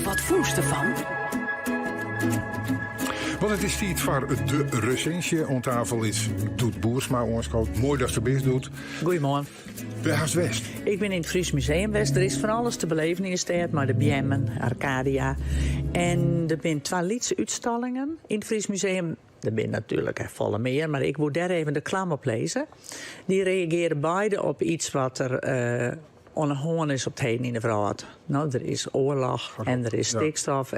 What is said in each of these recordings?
Wat voest ervan? Want het is tijd voor de recensie. Aan tafel is Doet Boersma onschot. Mooi dat ze best doet. Goedemorgen. Waar is West? Ik ben in het Fries Museum West. Er is van alles te beleven in de stad, maar de Bjemmen, Arcadia. En er zijn 2 liedse uitstallingen in het Fries Museum. Er zijn natuurlijk volle meer, maar ik moet daar even de klam op lezen. Die reageren beide op iets wat er ongehoord is op het heden in de wereld. Nou, er is oorlog en er is stikstof.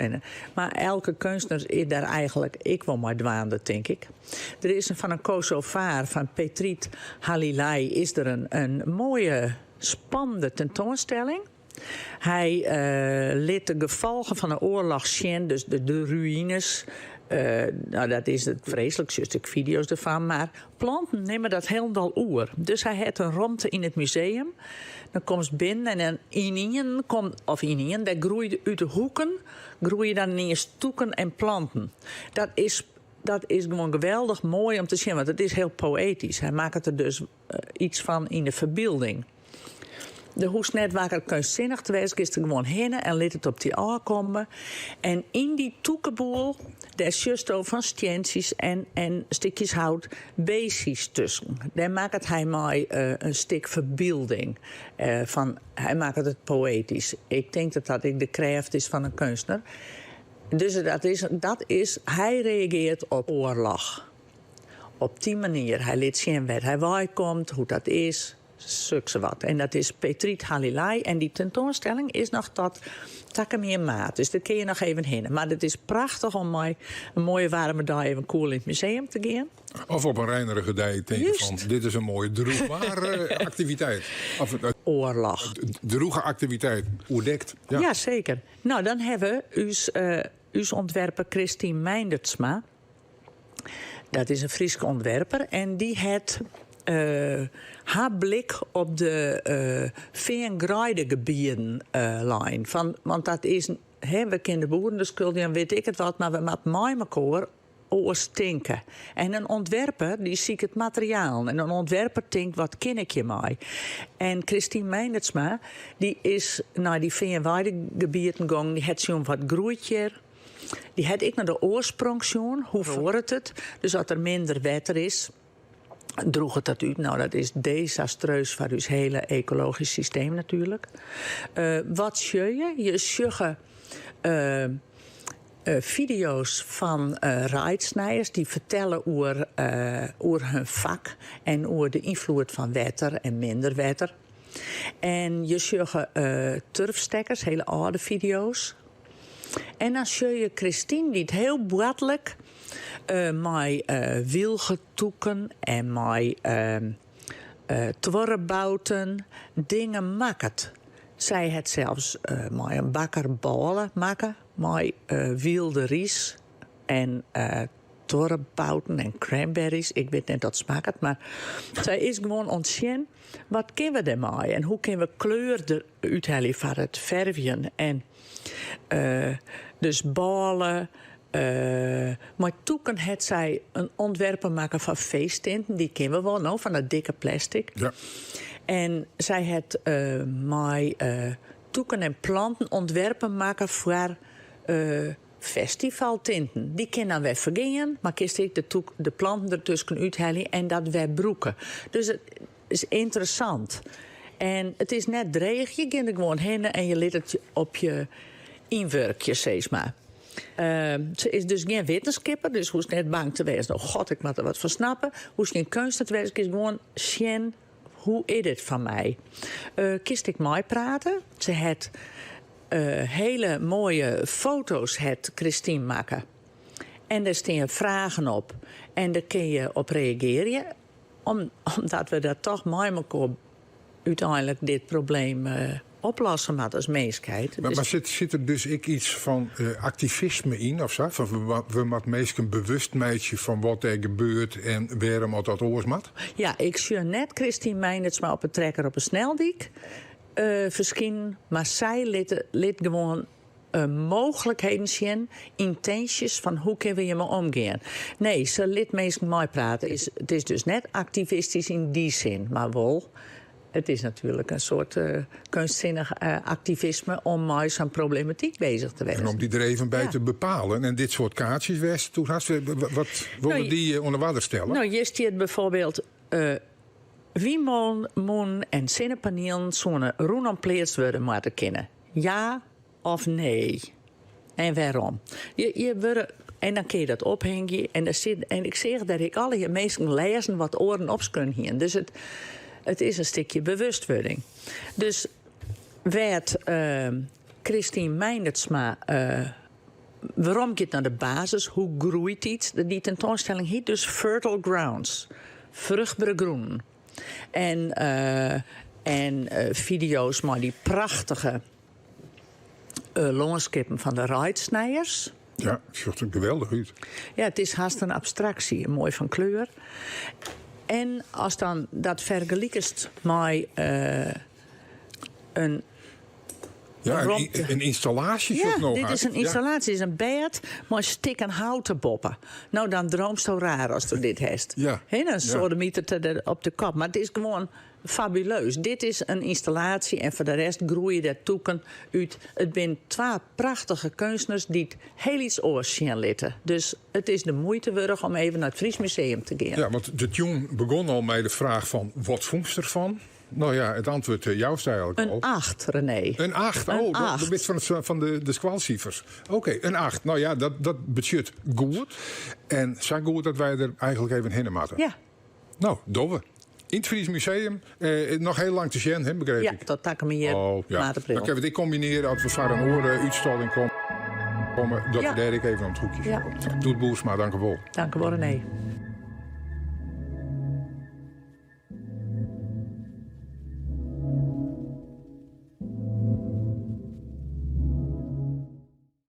Maar elke kunstenaar is daar eigenlijk ik wel maar dwaande, denk ik. Er is van een Kosovaar, van Petrit Halilai, is er een mooie, spannende tentoonstelling. Hij liet de gevolgen van de oorlog zien, dus de ruïnes. Nou, dat is het vreselijkste stuk video's ervan. Maar planten nemen dat helemaal oer. Dus hij heeft een ruimte in het museum. Dan komt ze binnen en een daar groeit uit de hoeken groeien dan ineens stoeken en planten. Dat is gewoon geweldig mooi om te zien, want het is heel poëtisch. Hij maakt er dus iets van in de verbeelding. De hoest net wakker kunstzinnig te wezen, is er gewoon heen en liet het op die aankomen. En in die toekenboel, daar is juist van stientjes en stukjes hout beestjes tussen. Daar maakt hij mij een stuk verbeelding. Hij maakt het poëtisch. Ik denk dat de kracht is van een kunstenaar. Dus hij reageert op oorlog. Op die manier. Hij liet zien waar hij bijkomt, hoe dat is. Sukse wat. En dat is Petrit Halilai. En die tentoonstelling is nog tot Takkemeer maart. Dus daar kun je nog even heen. Maar het is prachtig om mij een mooie warme dag even cool in het museum te gaan. Of op een reinerige dag denken van dit is een mooie droegbare activiteit. Oorlog. Droege activiteit. Oerdekt. Ja, zeker. Nou, dan hebben we uw ontwerper Christine Meindertsma. Dat is een Friese ontwerper. En die heeft haar blik op de veengraidegebieden lijn. Want dat is, we kennen de boeren de schuld en weet ik het wat, maar we moeten mij elkaar oorstinken. En een ontwerper die ziet het materiaal. En een ontwerper denkt, wat ken ik je mij? En Christine Meindertsma, die is naar die veengraidegebieden gegaan, die heeft zo'n wat groeitje. Die had ik naar de oorsprong zien, hoe hoort het? Dus als er minder water is, droeg het dat uit. Nou, dat is desastreus voor uw hele ecologisch systeem natuurlijk. Wat zie je? Je ziet video's van rijdsnijders die vertellen over hun vak en over de invloed van water en minder water. En je ziet turfstekkers, hele oude video's. En dan zie je Christine die het heel boetelijk met wielgetoeken en met tworrenbouten dingen maakt. Zij het zelfs met een bakkerballen maken, met wilde ries en tworrenbouten en cranberries. Ik weet niet wat smaakt, maar zij is gewoon ontzien. Wat kunnen we ermee en hoe kunnen we kleur eruit halen van het verven en dus ballen. Maar toen had zij een ontwerpen maken van feesttinten. Die kennen we wel, nou, van dat dikke plastic. Ja. En zij had toeken en planten ontwerpen maken voor festivaltinten. Die kunnen dan weer vergingen, maar kist ik de planten ertussen uithalen en dat weer broeken. Dus het is interessant. En het is net dreig, je gaat er gewoon heen en je liet het op je inwerkje, zeg maar. Ze is dus geen wetenschapper, dus hoe is net bang te wezen. Oh god, ik moet er wat van snappen. Hoe is geen kunst te wezen, is gewoon zien, hoe is dit van mij? Kist ik mij praten? Ze had hele mooie foto's, het Christine maken. En daar staan vragen op. En daar kun je op reageren. Omdat we dat toch met elkaar uiteindelijk dit probleem oplossen maar als mensheid. Maar zit er dus iets van activisme in of zo? Van we moeten mensen bewust maken van wat er gebeurt en waarom dat oorzaakt? Ja, ik zie net Christine Meindertsma op een trekker op een sneldiek verschijnen, maar zij liet gewoon mogelijkheden zien, intenties van hoe kunnen we hiermee omgaan. Nee, ze liet mensen mee praten. Het is dus net activistisch in die zin, maar wel het is natuurlijk een soort kunstzinnig activisme om met zo'n problematiek bezig te zijn. En om die er even bij te bepalen. En dit soort kaartjes, West, wat willen die onder water stellen? Nou, je stiert bijvoorbeeld... wie moet en zonnepanelen zo'n roenonpleers worden moeten kennen? Ja of nee? En waarom? En dan kun je dat ophangen. En ik zeg dat ik alle mensen lezen wat oren op kunnen hier. Dus het is een stukje bewustwording. Dus werd Christine Meindertsma... waarom gaat naar de basis? Hoe groeit iets? Die tentoonstelling heet dus Fertile Grounds. Vruchtbare groen. En video's met die prachtige landschappen van de Rijtsnijers. Ja, het ziet er geweldig uit. Ja, het is haast een abstractie, mooi van kleur. En als dan dat vergelijkst met een... Ja, een installatie. Ja, dit is een installatie, is een bed met stikken houten boppen. Nou, dan droomst zo raar als je dit hebt. Ja. Dan sodemieter op de kop. Maar het is gewoon fabuleus. Dit is een installatie en voor de rest groeien de toeken uit. Het zijn 2 prachtige kunstenaars die het heel iets oors zien litten. Dus het is de moeite waard om even naar het Fries Museum te gaan. Ja, want de tune begon al met de vraag van, wat vond je ervan? Nou ja, het antwoord jou zei eigenlijk al. Een 8, René. Een 8? Dat is van de squalcijfers. Oké, een 8. Nou ja, dat budget goed. En zo goed dat wij er eigenlijk even heen moeten. Ja. Nou, domme. In het Fries Museum, nog heel lang te zien, hè, begreep ik? Ja, tot hier maart april. Dan kunnen we dit combineren als we voor een uitstalling komen. Dat we daar even aan het hoekje. Ja. Doet Boersma, dank u wel. Dank u wel, René.